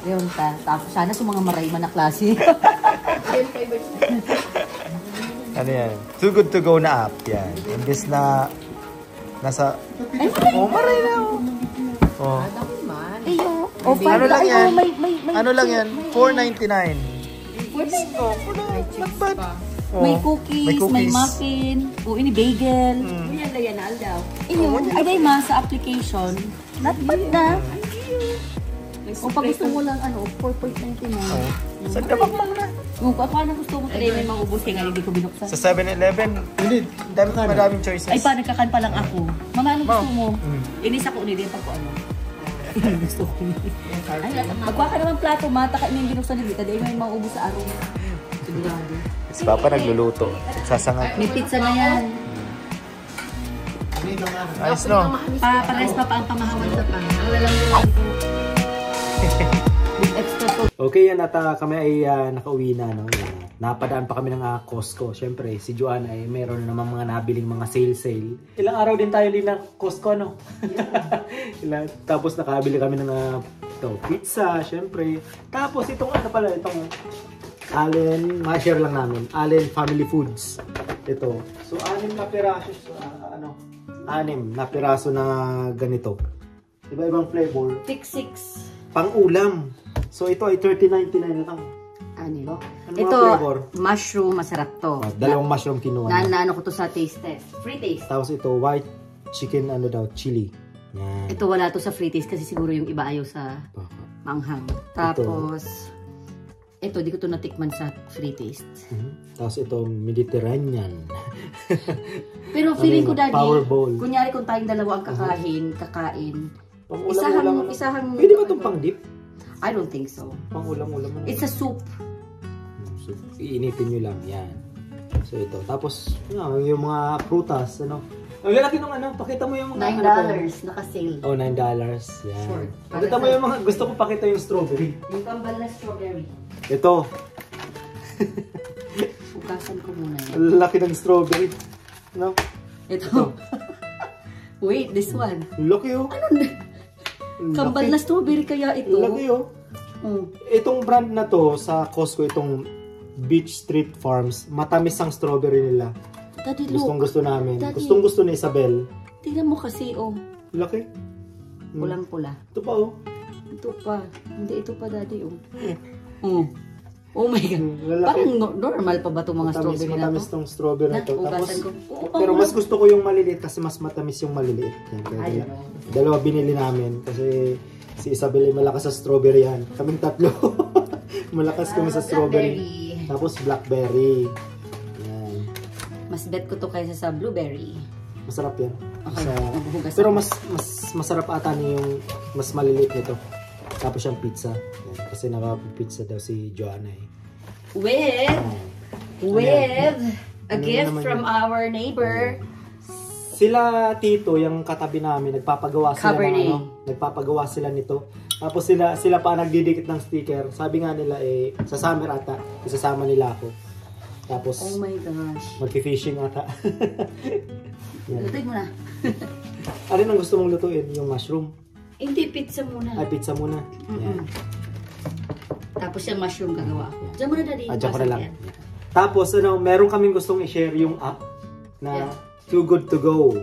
Yun ta. Tapos sana sa mga marayman na klase. Ano yan? Too good to go na app yan. Imbis na nasa... Oh, maray na oh. Oh. Ayo. Oh, ano lang yan? Ano lang yan? 4.99. Oh, not bad. May cookies, may muffin. O, ini bagel. Yan na yan, daw. Iyo, ay ma sa application. Not bad na. O pag gusto mo lang, 4.99. Saan ka bakmang na? Kung ako na gusto mo, tayo may maubos kaya nga hindi ko binuksan. Sa 7-Eleven, hindi. Maraming choices. Ay, nagkakan pa lang ako. Mama, ano gusto mo? Inis ako nila yung pag ano. Gusto ko. Ay, magkuha ka naman plato, mataka niya yung binuksan nila. Dahil may maubos sa araw. Sigurado. Si Papa nagluluto. Sasangat. May pizza na yan. Ayos no? Pares pa ang pamahawan sa pa. Wala lang yun. Okay yan at kami ay nakauwi na. No? Napadaan pa kami ng Costco. Siyempre si Joanna ay meron na naman mga nabiling mga sale. Ilang araw din tayo din ng Costco no? Tapos nakabili kami ng pizza siyempre. Tapos itong itong Allen, ma-share lang namin. Allen Family Foods. Ito. So 6 na piraso na piraso na ganito. Iba-ibang flavor. Six. Pang-ulam. So ito ay 30.99 lang. Ano? Ano Ito, flavor? mushroom, masarap to. Dalawang mushroom kinuha. Naano ko to sa taste test. Free taste. Tapos ito, white chicken, chili. Yan. Ito wala to sa free taste kasi siguro yung iba ayaw sa manghang. Tapos, ito, di ko to natikman sa free taste. Tapos ito, Mediterranean. Pero feeling ko, Daddy, power bowl. kunyari kung tayong dalawa ang kakain. Isahang... Pwede ba itong pang-dip? I don't think so. Pang-ulam-ulam. It's a soup. So, iinitin nyo lang. Yan. So ito. Tapos, yung mga prutas. Ang lalaki nung pakita mo yung mga... $9. Naka-sale. Oh, $9. Yan. Sure. Pakita mo yung mga... Gusto ko pakita yung strawberry. Yung kambal na strawberry. Ito. Ugasan ko muna yan. Ang laki ng strawberry. No? Ito. Wait, this one. Laki oh. Kambal na strawberry kaya ito. Laki oh. Itong brand na to sa Costco, itong Beach Street Farms, matamis ang strawberry nila. Daddy, look. Gustong-gusto namin. Daddy. Gustong-gusto ni Isabel. Tingnan mo kasi, Laki. Pulang-pula. Ito pa oh. Ito pa. Hindi, ito pa, Daddy, Oh my God. Lalaki. Parang normal pa ba itong mga strawberry na to? Matamis tong strawberry na to. Tapos, ko. pero mas gusto ko yung maliliit kasi mas matamis yung maliliit. Yan, dalawa binili namin kasi si Isabel ay malakas sa strawberry yan. Kaming tatlo. Malakas kami sa strawberry. Tapos blackberry. Yan. Mas bet ko to kaysa sa blueberry. Masarap yan. Okay. Pero mas masarap ata yung mas maliliit nito. Tapos yung pizza. Yan. Kasi nakapizza daw si Joanna eh. With a gift from our neighbor. Sila tito, yung katabi namin, nagpapagawa sila nito. Tapos sila pa nagdidikit ng sticker. Sabi nga nila sa summer ata, isasama nila ako. Tapos oh my gosh. Magfi-fishing ata. Lutuin mo na. Ano nang gusto mong lutuin? Yung mushroom? Hindi, pizza muna. Ay, pizza muna. Yan. Tapos yung mushroom gagawa ako. Diyan mo na, Daddy. Diyan ko na lang. Tapos meron kaming gustong i-share yung app na Too Good To Go.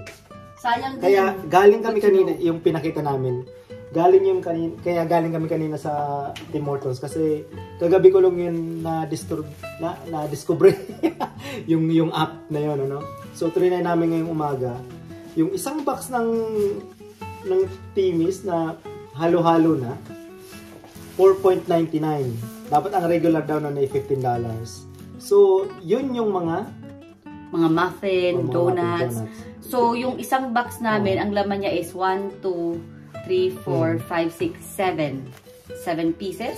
Sayang din. Kaya galing kami kanina, yung pinakita namin. Galing kami kanina sa Tim Hortons kasi kagabi ko lang yun na-discover yung app na yun, So trinay namin ngayong umaga. Yung isang box ng Timis na halo-halo na 4.99. Dapat ang regular daw na ay $15. So, yun yung mga muffin, donuts. So, yung isang box namin, ang laman niya is 1, 2, 3, 4, 5, 6, 7. 7 pieces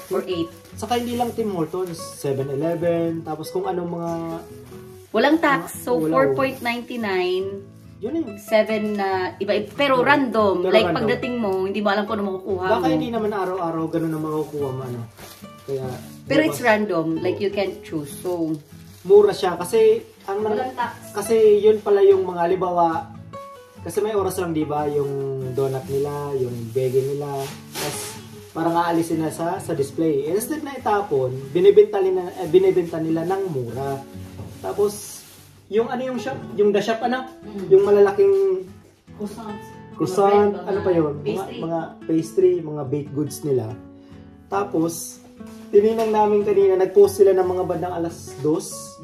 or 8. Saka hindi lang Tim Hortons, 7-Eleven, tapos kung anong mga... Walang tax. So, 4.99. Yun yung 7 na iba, pero random. Pero like random. pagdating mo, hindi mo alam kung ano makukuha mo. Baka hindi naman araw-araw ganun na makukuha mo. Kaya, pero it's random. Like you can't choose. So, mura siya kasi walang tax. Kasi yun pala yung mga halimbawa kasi may oras lang 'di ba yung donut nila, yung bagel nila. Tapos Parang aalisin na sa display. Instead na itapon, binibenta nila ng mura. Tapos, yung ano yung shop? Yung the shop ano? Yung malalaking croissant, ano pa yun? Mga pastry, mga baked goods nila. Tapos, tininang namin kanina, nag-post sila ng mga bandang alas 2.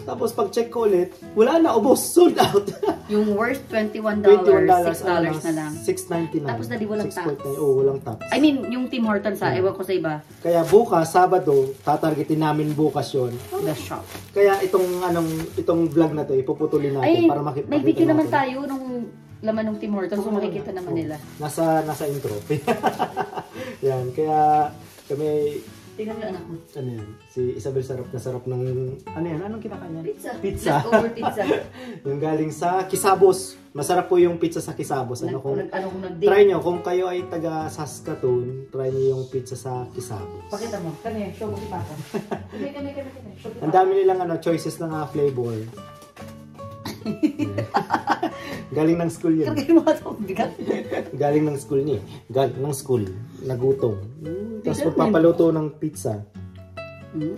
Tapos pag-check ko ulit, wala na, ubos, sold out. Yung worth $21, $6 na lang. $6.99. Tapos dali walang tops. Walang tops. I mean, yung Tim Hortons ewan ko sa iba. Kaya bukas, Sabado, tatargetin namin bukas yon. The shop. Kaya itong vlog na to, ipuputulin natin para makita. May video naman tayo nung laman ng Tim Hortons, so makikita naman nila. Nasa intro. Yan, kaya kami... Tingnan mo anak mo. Ano yan? Si Isabel sarap ng... Ano yan? Anong kinakain yan? Pizza. Leftover pizza. Yung galing sa Kisabos. Masarap po yung pizza sa Kisabos. Try nyo, kung kayo ay taga Saskatoon, try nyo yung pizza sa Kisabos. Pakita mo. Kami, show mo si Papa. Kami. Ang dami nilang choices ng flavor. Galing ng school yun. Galing ng school niya. Galing ng school. Nagutom. Tapos magpapaluto ng pizza.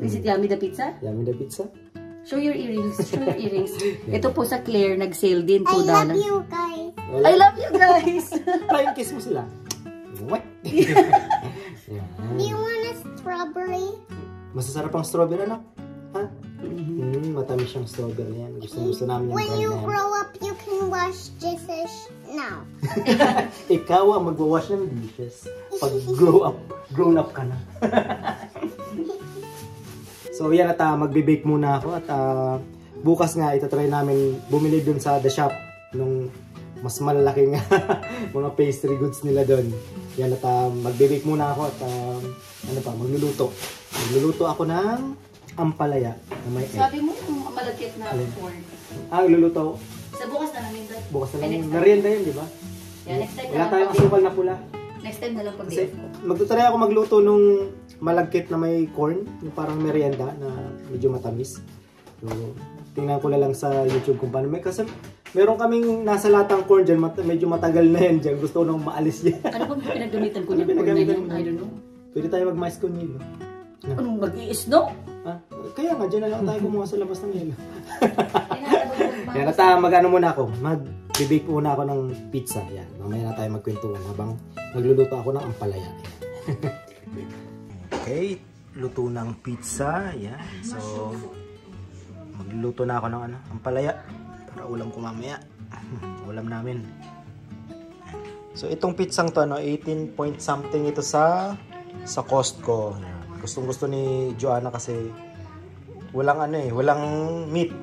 Is it Yummy the Pizza? Yummy the Pizza? Show your earrings. Ito po sa Claire, nag-sale din $2. I love you guys. I love you guys. Flying kiss mo sila. What? Do you want a strawberry? Masasarap ang strawberry, ano? Ha? Matamis siyang strawberry yan. Gusto namin yung when you grow up, you can wash dishes now. Ikaw ang magwawash ng dishes. Pag grown up ka na. So yan at magbe-bake muna ako at bukas nga itatry namin bumili dun sa the shop nung mas malalaking mga pastry goods nila dun. Yan at magbe-bake muna ako at magluluto. Magluluto ako ng ampalaya na may egg. Sabi mo yung malagkit na corn. Luluto. Sa bukas na namin ba? Bukas na lang. Narienda yun, di ba? Yeah, next time wala tayong asukal na pula. Next time na lang pag Kasi magtutry ako magluto nung malagkit na may corn, yung parang merienda na medyo matamis. So, tingnan ko na lang sa YouTube kung paano. Kasi meron kaming nasa latang corn dyan, medyo matagal na yan dyan. Gusto ko nang maalis yan. Ano bang pinagamitan ko niya? Corn na yun? I don't know. Pwede tayo mag-mais con yelo. Anong mag-i-snow? Kaya nga, dyan na lang tayo kumuha sa labas ng yelo. Yan, at mag-ano muna ako. Mag-bake muna ako ng pizza. Yan, mamaya na tayo magkwentuhan habang nagluluto ako ng ampalaya. Okay, luto ng pizza. Yan, so magluluto na ako ng ampalaya para ulam ko mamaya. Ulam namin. So itong pizzang to, 18 point something ito sa Costco. Gustong-gusto ni Joanna kasi walang walang meat.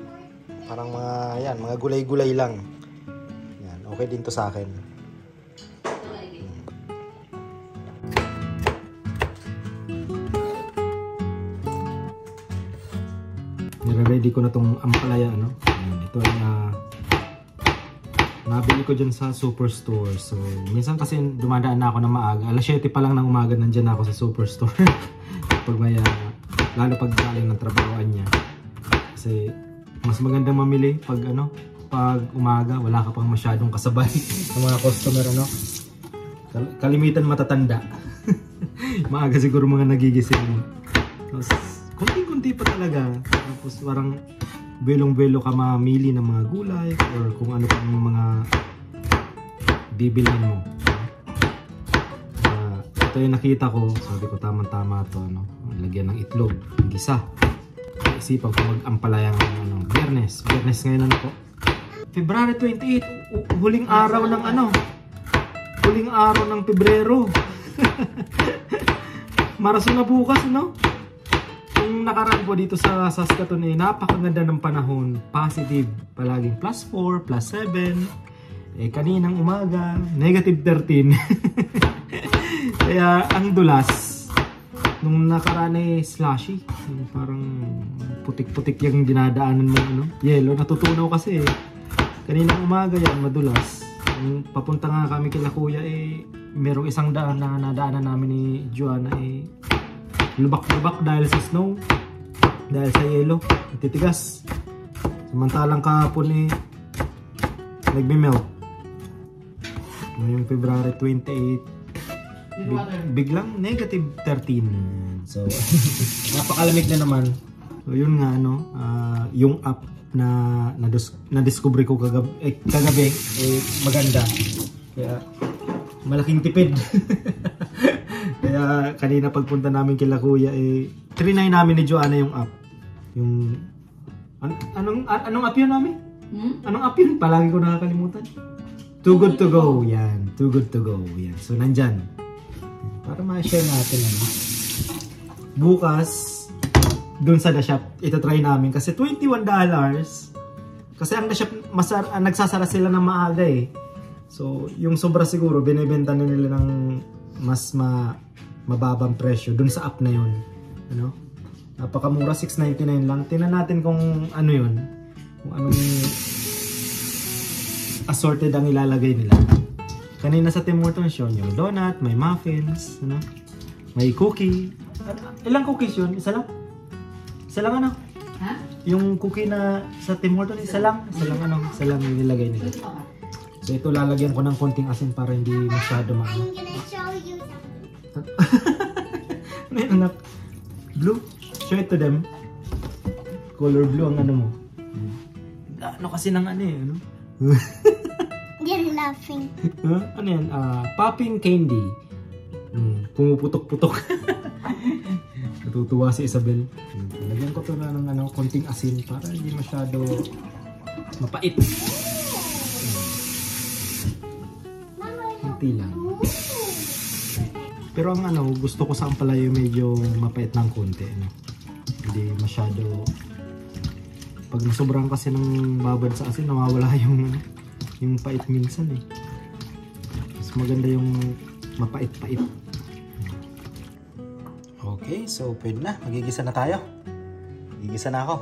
Parang mga gulay-gulay lang. Yan, okay din to sa akin. Nire-ready ko na tong ampalaya, no? Yan, ito ay nabili ko dyan sa Superstore. So, minsan kasi dumadaan na ako ng maaga. Alas 7 pa lang ng umaga nandyan ako sa Superstore. Pag lalo pag galing ng trabahoan niya. Kasi mas magandang mamili pag umaga, wala ka pang masyadong kasabay ng mga customer, kalimitan matatanda. Maaga siguro mga nagigising. Tapos kunti-kunti pa talaga. Tapos parang belong-belo ka mamili ng mga gulay or kung ano pang mga bibilin mo. Ito yung nakita ko, sabi ko tamang-tama to, lagyan ng itlog, gisa. Isipan ko mag-ampalaya ng Biyernes ngayon po. February 28, huling araw ng Pebrero. Maraso na bukas, Yung nakaraan po dito sa Saskatoon napakaganda ng panahon, positive, palaging +4, +7. Kaninang umaga, -13. Kaya ang dulas nung nakaraan slushy, parang putik-putik yung dinadaanan mo, yelo, natutunaw kasi kaninang umaga yan, madulas. Papunta nga kami kila kuya merong isang daan na nadaanan namin ni Joanna lubak-lubak dahil sa snow, dahil sa yelo, titigas. Samantalang kahapon nagme-melt. Ngayong February 28, Biglang negative 13. So, napakalamig na naman. So, yun nga, yung app na na-discover ko kagabi, maganda. Kaya, malaking tipid. Kaya, kanina pagpunta namin kila Kuya, trinay namin ni Joanna yung app. Yung, anong app yun, Mami? Anong app yun? Palagi ko nakakalimutan. Too Good To Go. Yan. Too Good To Go. Yan. So, nandyan. Para ma-share natin. Bukas, dun sa The Shop, ito-try namin. Kasi $21. Kasi ang The Shop, nagsasara sila ng maaga eh. So, yung sobra siguro, binibenta na nila ng mas mababang presyo dun sa app na yun. Ano? Napakamura, $6.99 lang. Tingnan natin kung ano yun. Kung anong assorted ang ilalagay nila. Kanina sa Tim Hortons yun, yung donut, may muffins, ano? May cookie. Ilang cookies yun? Isa lang? Isa lang ano? Ha? Yung cookie na sa Tim Hortons, isa lang? Isa lang yung nilagay nila. So ito lalagyan ko ng konting asin para hindi masyado I'm gonna show you something. May anak. Blue? Show it to them. Color blue ang ano mo. Ano kasi ng ano eh, ano? You're laughing. Huh? Ano yan? Popping candy. Pumuputok-putok. Natutuwa si Isabel. Lagyan ko to na ng konting asin para hindi masyado mapait. Konti lang. Pero ang gusto ko sa ampalaya medyo mapait ng konti. Hindi masyado. Pag nasobrang kasi ng babad sa asin, nawawala yung pait minsan eh. Mas maganda yung mapait-pait. Okay, so pwede na. Magigisa na tayo. Magigisa na ako.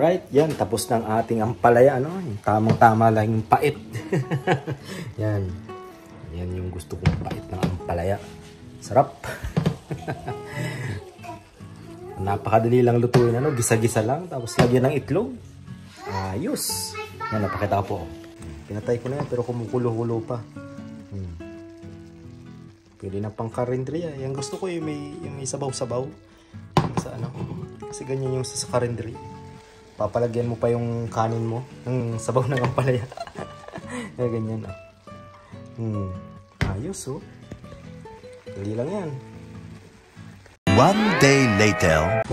Alright, yan. Tapos ng ating ampalaya, yung tamang-tama lang yung pait. Yan. Yan yung gusto kong pait ng ampalaya. Sarap. Napakadali lang lutuin, gisa-gisa lang. Tapos lagyan ng itlog. Ayos. Yan, napakita ko po. Pinatay ko na yan, pero kumukulo-kulo pa. Pwede na pang karinderiya. Yan gusto ko yung may sabaw-sabaw. Sa kasi ganyan yung sa karinderiya. Papalagyan mo pa yung kanin mo ng sabaw ng ampalaya. Ganyan. Ayos Dali lang yan. One day later.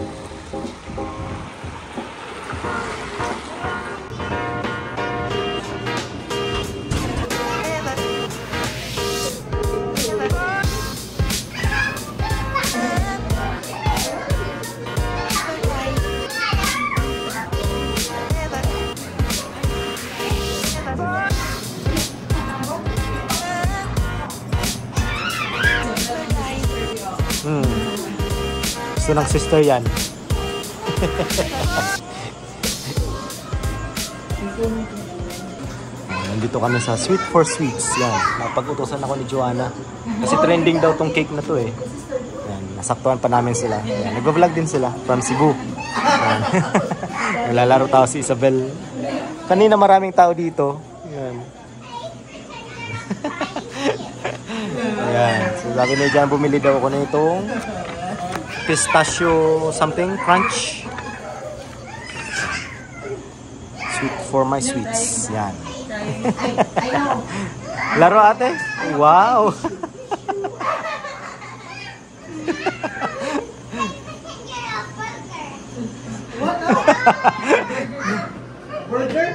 Gusto ng sister yan. Nandito kami sa Sweet for Sweets. Yan. Napag-utosan ako ni Joanna. Kasi trending daw tong cake na to eh. Yan. Nasaktuhan pa namin sila. Nag-vlog din sila from Cebu. Nalalaro tao si Isabel. Kanina maraming tao dito. Yan. Ayan. So sabi na dyan, bumili daw ako na itong pistachio something crunch. for my sweets. Yan. Laro ate? Wow! Burger?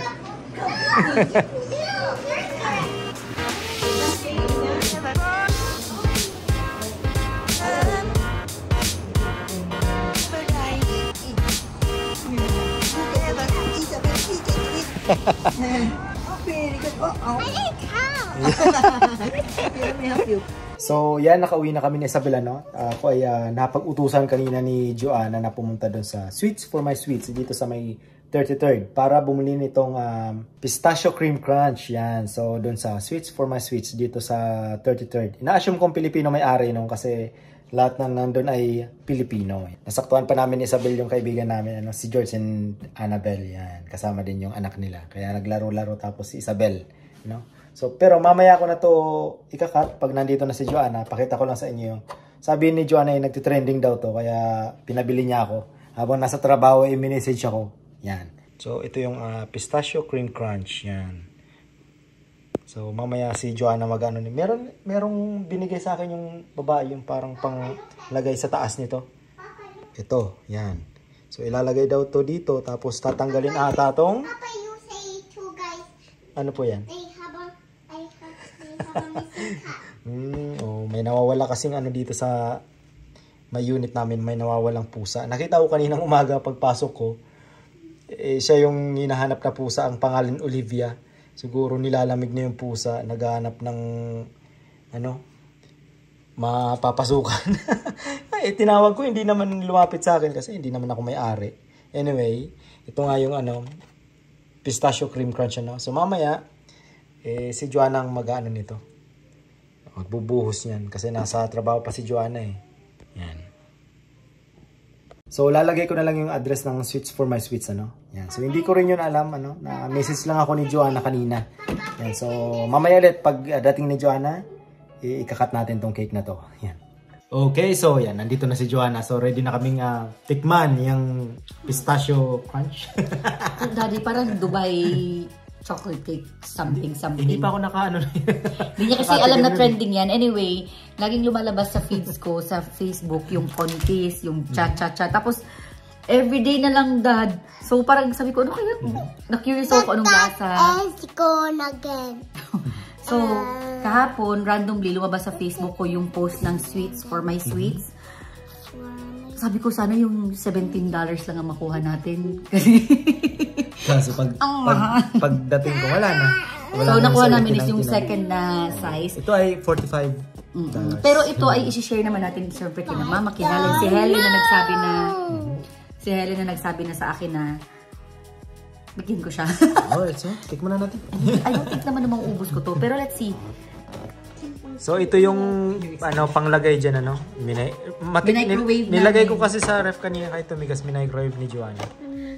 So, yan, nakauwi na kami ni Isabela, no? Ako ay napag-utusan kanina ni Joanna na pumunta doon sa Sweets for my Sweets dito sa may 33rd para bumili nitong pistachio cream crunch. Yan. So, doon sa Sweets for my Sweets dito sa 33rd. Ina-assume kong Pilipino may-ari, no? Kasi lahat na nandun ay Pilipino. Nasaktuhan pa namin ni Isabel yung kaibigan namin, ano, si George and Annabelle. Yan. Kasama din yung anak nila. Kaya naglaro-laro tapos si Isabel, no? So, pero mamaya ko na to ikakat pag nandito na si Joanna. Pakita ko lang sa inyo yung sabi ni Joanna ay nagtitrending daw to. Kaya pinabili niya ako. Habang nasa trabaho ay minessage ako. Yan. So, ito yung pistachio cream crunch. Yan. So, mamaya si Joanna mag-ano ni. Merong binigay sa akin yung babae yung parang panglagay sa taas nito. Ito. Yan. So, ilalagay daw to dito. Tapos tatanggalin ata tong. Papa, you say two guys. Ano po yan? They have a missing cat. May nawawala kasing ano dito sa may unit namin, may nawawalang pusa. Nakita ko kaninang umaga pagpasok ko, siya yung hinahanap na pusa, ang pangalan Olivia. Siguro nilalamig na yung pusa, naghahanap ng ano, mapapasukan. Tinawag ko, hindi naman lumapit sa akin kasi hindi naman ako may-ari. Anyway, ito nga yung ano, pistachio cream crunch, ano. So mamaya, si Joanna ang mag-ano nito. Magbubuhos niyan kasi nasa trabaho pa si Joanna eh. Yan. So lalagay ko na lang yung address ng Sweets for my Sweets, ano. Yan. So hindi ko rin yun alam, ano, na message lang ako ni Joanna kanina. Yan. So mamaya ulit pag dating ni Joanna, ikakat natin tong cake na to. Yan. Okay, so yan, nandito na si Joanna. So ready na kaming tikman yung pistachio crunch. Daddy, parang Dubai chocolate cake something. Hindi pa ako nakaano. Hindi niya kasi alam na trending yan. Anyway, laging lumalabas sa feeds ko sa Facebook yung contest, yung cha-cha-cha. Tapos, everyday na lang, Dad. So, parang sabi ko, ano kaya? Na-curious ako anong lasa. It's gone again. So, kahapon, randomly, lumabas sa Facebook ko yung post ng Sweets for my Sweets. Sabi ko, sana yung $17 lang ang makuha natin. Kasi, so, pagdating ko, wala na. So, nakuha namin is yung second na size. Ito ay $45. Pero ito ay isi-share naman natin siyempre kina Mama, kina Helen. Si Helen na nagsabi na sa akin na bigyan ko siya. Alright, so, take mo na natin. I don't think naman maubos ko to. Pero let's see. So, ito yung ano, panglagay dyan, ano? Microwave nilagay ko kasi sa ref kanina kahit tumigas, microwave ni Joanna.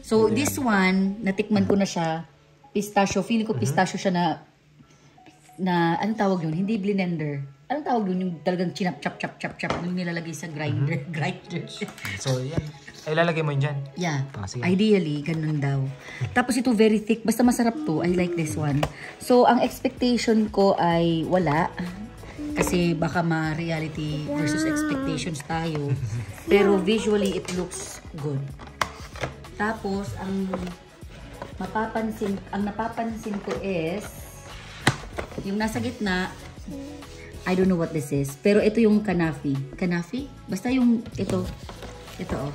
So, this one, natikman ko na siya. Pistachio. Feeling ko pistachio siya na anong tawag yun? Hindi blender. Anong tawag yun? Yung talagang chinap-chap-chap-chap-chap. Yung nilalagay sa grinder. So, yan. Ay, lalagay mo yun dyan? Yeah. Ideally, ganun daw. Tapos ito very thick. Basta masarap to. I like this one. So, ang expectation ko ay wala. Kasi baka ma-reality versus expectations tayo. Pero visually, it looks good. Tapos, ang napapansin ko is yung nasa gitna, I don't know what this is. Pero ito yung kanafi. Kanafi? Basta yung ito oh.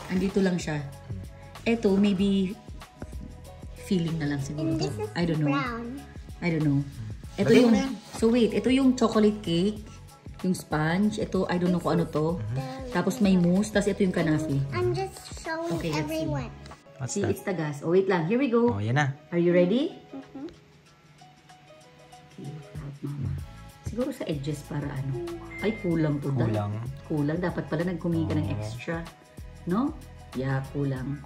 Andito lang siya. Ito, maybe feeling na lang siguro. I don't know. I don't know. Ito yung, so wait, ito yung chocolate cake, yung sponge. Ito, I don't know kung ano to. Tapos may mousse, tapos ito yung kanafi. I'm just showing everyone. What's See, that? it's tagas. Oh, wait lang. Here we go. Oh, yan na. Are you ready? Mama. Siguro sa edges para ano. Ay, kulang to. Kulang. Dapat pala nagkumingi ka ng extra. No? Yeah, kulang.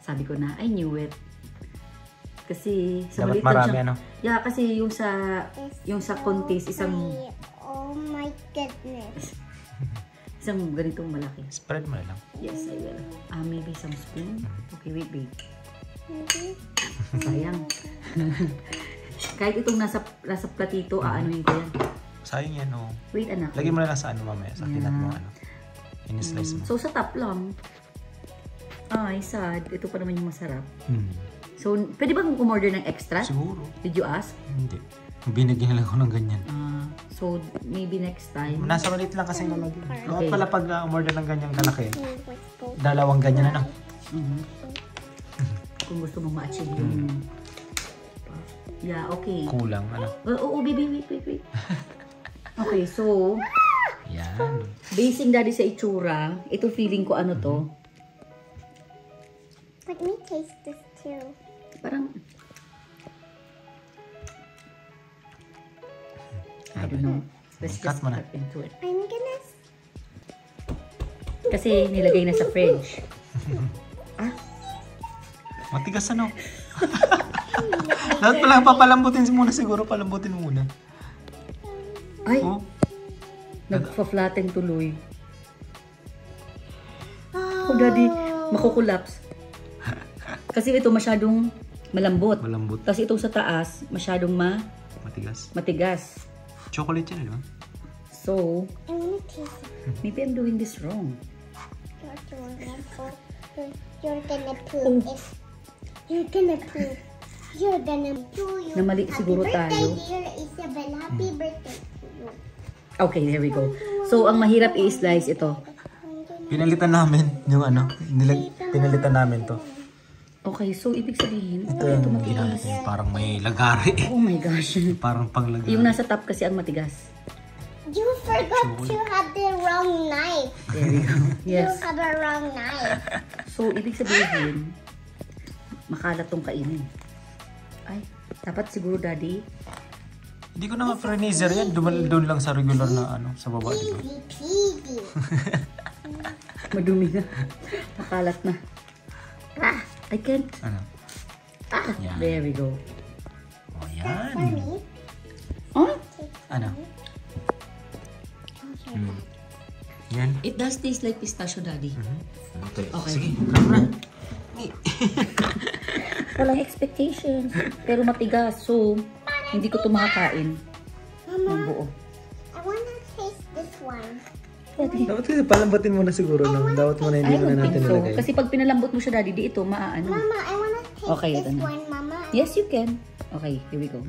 Sabi ko na, I knew it. Kasi sa dapat maliit marami, siya. ano? Yeah, kasi yung sa contest, isang Oh my goodness. isang ganitong malaki. Spread mo na lang. Yes, I will. Maybe some spoon. Okay, wait. Sayang. Kahit itong nasa platito, aanuhin ko yan. Sayang yan, oh. Wait, anak. Lagyan mo na lang sa ano mamaya, sa kinat mo, ano. In-slice mo. So, sa top lang. Ay, sad. Ito pa naman yung masarap. So, pwede bang umorder ng extra? Siguro. Did you ask? Hindi. Binigyan lang ako ng ganyan. So, maybe next time. Nasa maliit lang kasi nalagyan. Okay. Pala pag umorder ng ganyang kalaki, dalawang ganyan na, no? Kung gusto mong ma-achieve yung... Yeah, okay. Kulang, ano? Oo, baby, wait. Okay, so... Yan. Basing daddy sa itsura, ito feeling ko ano to. Let me taste this too. Parang... I don't know. Let's Cut just mo na. cut into it. I'm gonna. Kasi nilagay na sa fridge. Matigas, ano? Dapat pala papalambutin muna siguro. Palambutin muna. Ay! Oh. Nagpa-flatten tuloy. Oh, daddy, makukulaps. Kasi ito masyadong malambot. Malambot. Kasi itong sa taas, masyadong Matigas. matigas. Chocolate yan, di ba? So, I wanna taste it. maybe I'm doing this wrong. You're gonna poop. You're gonna poop. You're gonna poop. Na mali siguro tayo. Happy birthday, dear Isabel. Happy birthday to you. Okay, there we go. So, ang mahirap i-slice ito. Pinalitan namin yung ano. Pinalitan namin to. Okay, so ibig sabihin, Ito yung ginamit niya. Parang may lagari. oh my gosh. Parang panglagari. Yung nasa top kasi ang matigas. You forgot to have the wrong knife. There we go. You Yes. have a wrong knife. So, ibig sabihin, makalat tong kainin. Ay, dapat siguro, daddy. Hindi ko na ma-freezer yan. Doon lang sa regular na ano, sa baba. Diba? Easy peasy. Madumi na. Makalat na. Ah, I can't. Ano? Ah, Yan. there we go. O yan. For me. Oh, Ano? Yan. it does taste like pistachio, daddy. Okay. Okay. Sige, tara na. Walang expectations. Pero matigas. So, hindi ko ito makakain ng buo. I wanna taste this one. Dapat kasi palambatin mo na siguro. No? Dapat mo na hindi I mo na don't natin think so. nilagay. Kasi pag pinalambot mo siya, daddy, di ito maaano. Mama, I wanna taste Okay, this ito na. one, Mama. Yes, you can. Okay, here we go.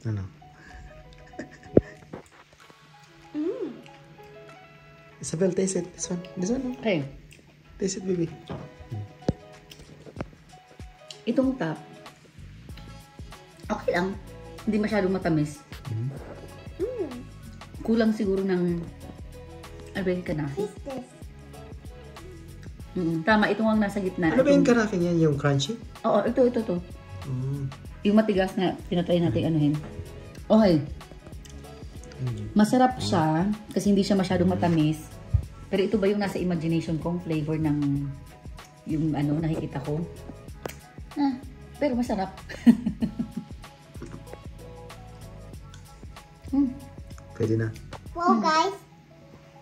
Ano? Isabel, taste it. This one. This one. No? Okay. Taste it, baby. Itong top, okay lang. Hindi masyadong matamis. Kulang siguro ng kanafi. Taste this. Tama, ito ang nasa gitna. Ano ba yung karakin yan? Yung crunchy? Oo, ito. Yung matigas na tinatry natin anuhin. Okay. Masarap siya kasi hindi siya masyadong matamis. Pero ito ba yung nasa imagination kong flavor ng yung ano nakikita ko? Pero masarap. Pwede na. Well, guys,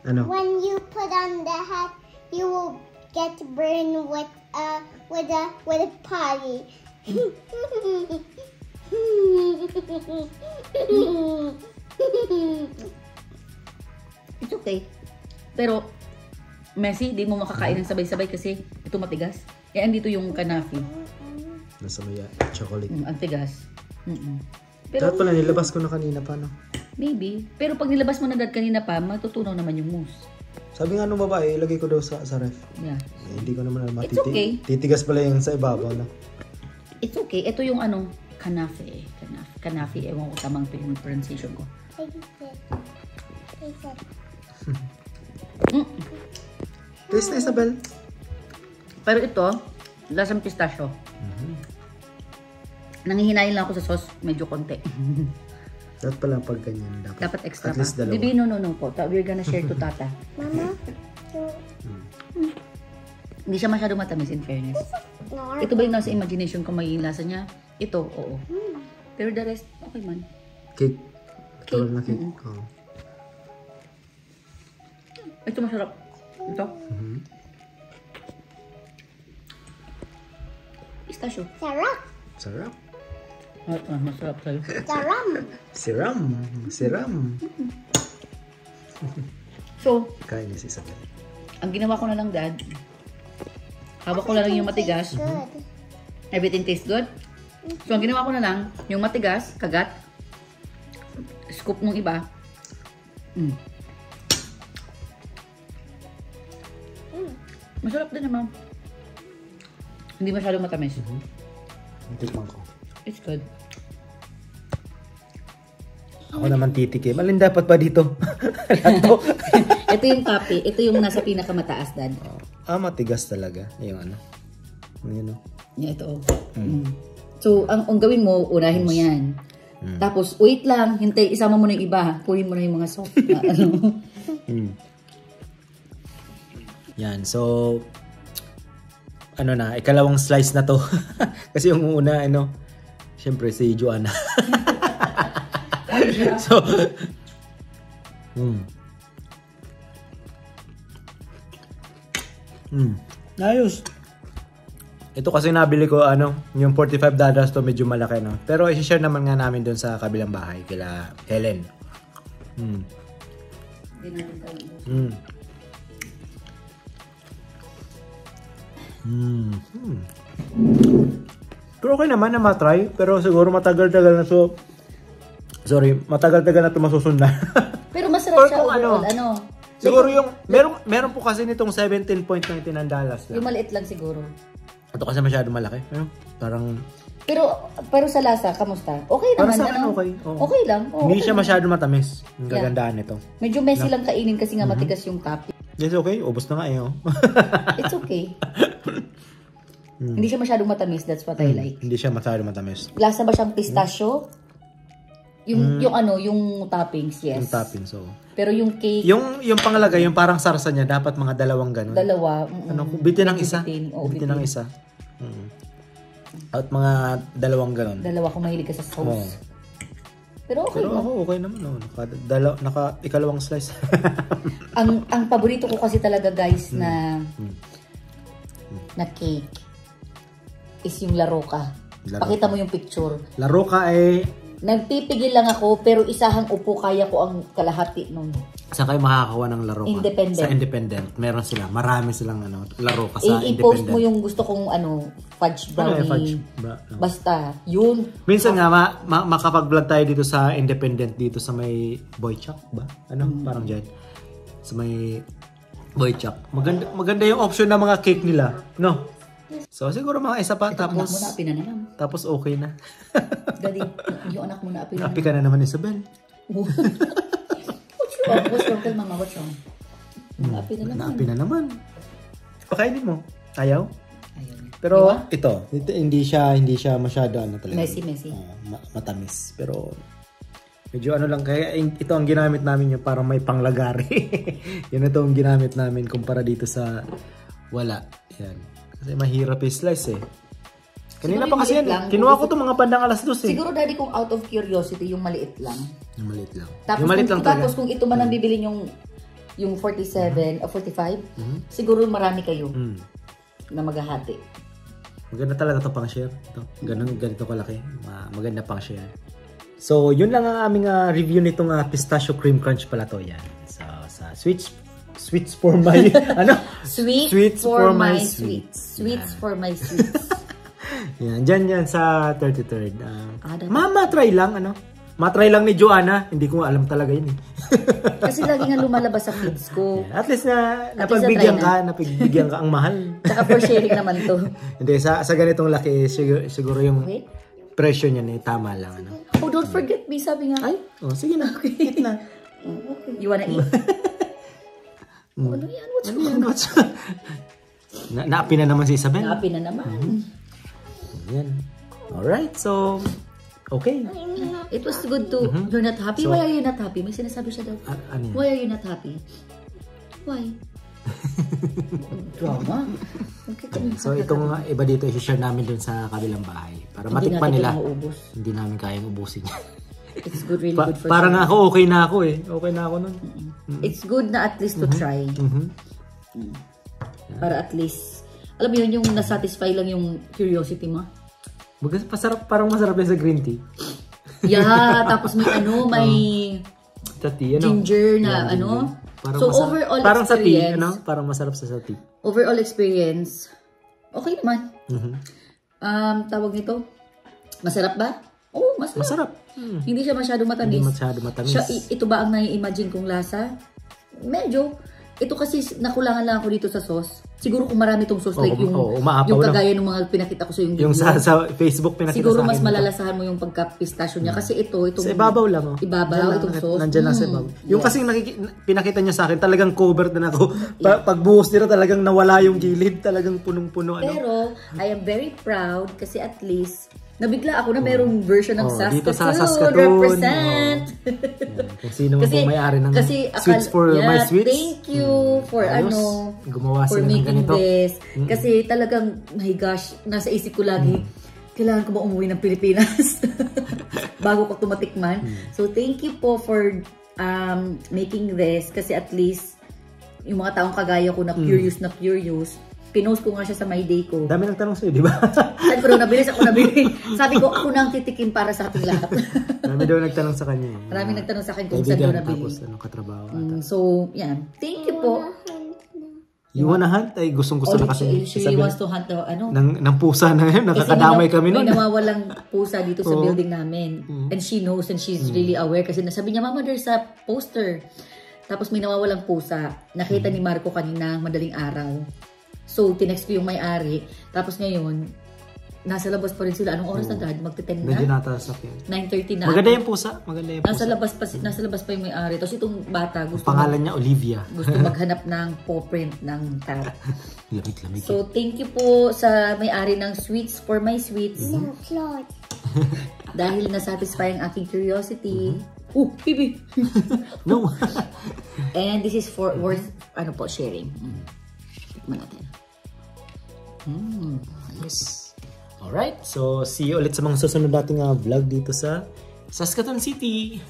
Ano? when you put on the hat, you will get burned with a potty. It's okay. Pero messy, di mo makakain ng sabay-sabay kasi ito matigas. Eh, andito yung kanafi. Nasa may chocolate. Ang tigas. Dapat Pero pala nilabas ko na kanina pa, no? maybe. Pero pag nilabas mo na dad kanina pa, matutunaw naman yung mousse. Sabi nga nung babae, ilagay ko daw sa ref. Yeah. Eh, hindi ko naman alam. It's okay. Titigas pala yung sa ibabaw, no? It's okay. Ito yung ano, kanafi. Kanafi. Ewan ko tamang pronunciation ko. Taste it. Taste it. Taste na, Isabel. Pero ito, lasang pistachio. Nangihinayin lang ako sa sauce, medyo konti. Dapat pala pag ganyan. Dapat extra At least pa. dalawa. Bibi, no po. We're gonna share to tata. Mama, Hindi siya masyado matamis in fairness. no. Ito ba yung nasa imagination ko may lasa niya? Ito, oo. Pero the rest, okay man. Cake. Natural na cake. Oh. Ito masarap. Ito. Pistachio. Sarap. Sarap. Masarap sa'yo. Saram. Siram. Siram. So, Kain niya si Isabel. ang ginawa ko na lang, Dad, hawak ko na lang yung matigas. Good. Everything tastes good. So, ang ginawa ko na lang, yung matigas, kagat, scoop nung iba. Masarap din naman. Hindi masyadong matamis. Tikman ko. It's good. Ako naman titikim. Alin dapat ba dito? Lahat to. Ito yung kape. Ito yung nasa pinakamataas, Dad. Matigas talaga. Yung ano. Yun, no? Yeah, ito. So, ang gawin mo, unahin mo yan. Tapos, wait lang. Hintay, isama mo na yung iba. Kuhin mo na yung mga soft na ano. Yan. So, ano na, ikalawang slice na to. Kasi yung una, syempre si Joanna. So, ayos. Ito kasi nabili ko, yung $45 to medyo malaki, no? Pero i-share naman nga namin dun sa kabilang bahay, kila Helen. Pero okay naman na matry, pero siguro matagal-tagal na matagal-tagal na ito masusundan. Pero masarap siya kung overall. Siguro yung, meron po kasi nitong $17.99 lang. Yung maliit lang siguro. Ito kasi masyado malaki. Parang... Pero sa lasa, kamusta? Okay naman. Para sa akin, okay. Oo. Okay lang. Hindi siya masyado matamis. Ang gagandaan nito. Medyo messy lang kainin kasi nga matigas yung kape. Yes, okay. Ubus na nga It's okay. Hindi siya masyadong matamis. That's what I like. Hindi siya masyado matamis. Lasa ba siyang pistachio? Yung toppings, yes. Yung toppings, so. Pero yung cake... Yung pangalagay, yung parang sarsa niya, dapat mga dalawang ganun. Dalawa. Bitin ng isa. Bitin ng isa. At mga dalawang ganun. Dalawa kung mahilig ka sa sauce. Pero okay Pero lang. ako, okay naman. Ikalawang slice. ang paborito ko kasi talaga, guys, na cake is yung laroka. Pakita mo yung picture. Laroka ay... Nagpipigil lang ako, pero isahang upo, kaya ko ang kalahati nun. Saan kayo makakakuha ng Laroka? Independent. Sa independent. Meron sila. Marami silang Laroka sa independent. I-post mo yung gusto kong fudge brownie. Fudge? Basta, yun. Minsan nga, makapag-vlog tayo dito sa independent, dito sa may Boychuk ba? Parang dyan. Sa may Boychuk. Maganda yung option ng mga cake nila. No? So, siguro mga isa pa. Ito, tapos, anak mo na, api na naman. Tapos okay na. Daddy, yung anak mo na, api na naman. Api ka na naman, Isabel. What's wrong? Tell mama, what's wrong? Api na naman. Naapi na naman. Pakainin mo. Ayaw? Ayaw. Pero ito, hindi siya masyado talaga. Messy. Matamis. Pero medyo lang, kaya ito ang ginamit namin yung parang may panglagari. Yun ito ang ginamit namin kumpara dito sa wala. Yan. Kasi mahirap i-slice eh. Kanina pa kasi yan. Kinuha ko itong mga bandang alas 2 eh. Siguro, Daddy, kung out of curiosity, yung maliit lang. Yung maliit lang. Tapos, tapos kung ito man ang bibilin yung 47 o 45, siguro marami kayo na maghahati. Maganda talaga ito pang share. Ito. Ganito kalaki. Maganda pang share. So, yun lang ang aming review nitong pistachio cream crunch pala to. Yan. So, sa Sweets for my Sweets for my sweets. Sweets for my sweets. Yan, dyan sa 33rd. Matry lang, matry lang ni Joanna. Hindi ko alam talaga yun eh. Kasi lagi nga lumalabas sa feeds ko. Yeah, at least napagbigyan ka ang mahal. Tsaka for sharing naman to. Hindi, sa ganitong laki, siguro yung presyo niya tama lang. Oh, don't forget me, sabi nga. Ay, sige na. Eat na. You wanna eat? Ano yan? What's wrong? Naapi na naman si Isabel. Naapi na naman. Yan. Alright, so, okay. It was good to, you're not happy? Why are you not happy? May sinasabi siya daw. Why are you not happy? Why? Drama. Okay, so, itong iba dito, i-share namin dun sa kabilang bahay. Para matikpan nila. Hindi namin kayang ubusin. It's good, really good for parang ako, okay na ako eh. Okay na ako nun. It's good na at least to try. Para at least, alam mo yun, yung nasatisfy lang yung curiosity mo. Pasarap, parang masarap yan sa green tea. Yeah, tapos may may ginger na Parang so masarap. overall parang experience, sa tea, parang masarap sa tea. Overall experience, okay naman. Tawag nito, masarap ba? Oh, masarap. Hindi siya masyado matamis. Hindi masyado matamis. Ito ba ang nai-imagine kong lasa? Medyo. Ito kasi nakulangan lang ako dito sa sauce. Siguro kung marami tong sauce, like yung kagaya ng mga pinakita ko sa yung video. Yung sa Facebook pinakita siguro sa akin. Siguro mas malalasahan mo yung pagka-pistachio niya. Kasi itong sa ibabaw lang. Ibabaw, itong sauce. Nandiyan lang sa ibabaw. Yung kasing pinakita niya sa akin, talagang covered na ako. Pagbuhos nila talagang nawala yung gilid. Talagang punong-puno. Pero, I am very proud kasi at least, nabigla ako na merong version ng Saskatoon. Dito sa Saskatoon. Represent. Kung sino man po may-ari ng Sweets for My Sweets. Thank you for gumawa for sila ng making ganito. this. Kasi talagang, my gosh, nasa isip ko lagi, kailangan ko ba umuwi ng Pilipinas bago ko tumatikman. So, thank you po for making this kasi at least yung mga taong kagaya ko na curious, pinost ko nga siya sa My Day ko. Dami nagtanong sa'yo, di ba? Pero nabilis ako nabili. Sabi ko, ako na ang titikim para sa ating lahat. Dami daw nagtanong sa kanya. Marami nagtanong sa akin kung saan daw nabili. Tapos katrabaho. So, yan. Thank you po. You wanna hunt? Ay, gustong-gusto na kasi. She wants to hunt ng pusa na yun. Nakakadamay kami nun. May nawawalang pusa dito sa building namin. And she knows and she's really aware. Kasi nasabi niya, Mama, there's a poster. Tapos may nawawalang pusa. Nakita ni Marco kanina madaling araw. So, tinext ko yung may-ari. Tapos ngayon, nasa labas pa rin sila. Anong oras na dad? Magte-10 na? Medyo natasak yun. 9:30 na. Maganda yung pusa. Nasa labas pa yung may-ari. Tapos itong bata, pangalan niya, Olivia. Gusto maghanap ng paw print ng cat. Lamig-lamig. So, thank you po sa may-ari ng Sweets for My Sweets. Dahil na-satisfy ang aking curiosity. Bibi! No! And this is worth, sharing. Tikman natin. Yes. Alright. So, see you ulit sa mga susunod nating vlog dito sa Saskatoon City.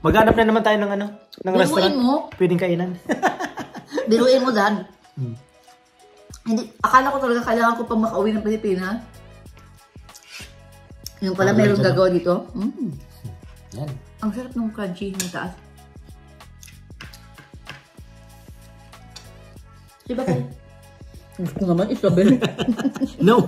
Maghanap na naman tayo ng ng restaurant. Mo? Pwedeng kainan. Biruin mo, Dan. Hindi, akala ko talaga kailangan ko pang makauwi ng Pilipinas. Yung pala meron gagawa dito. Yan. Ang sarap ng crunchy na taas. Diba kayo? Gusto naman, Isabel. No!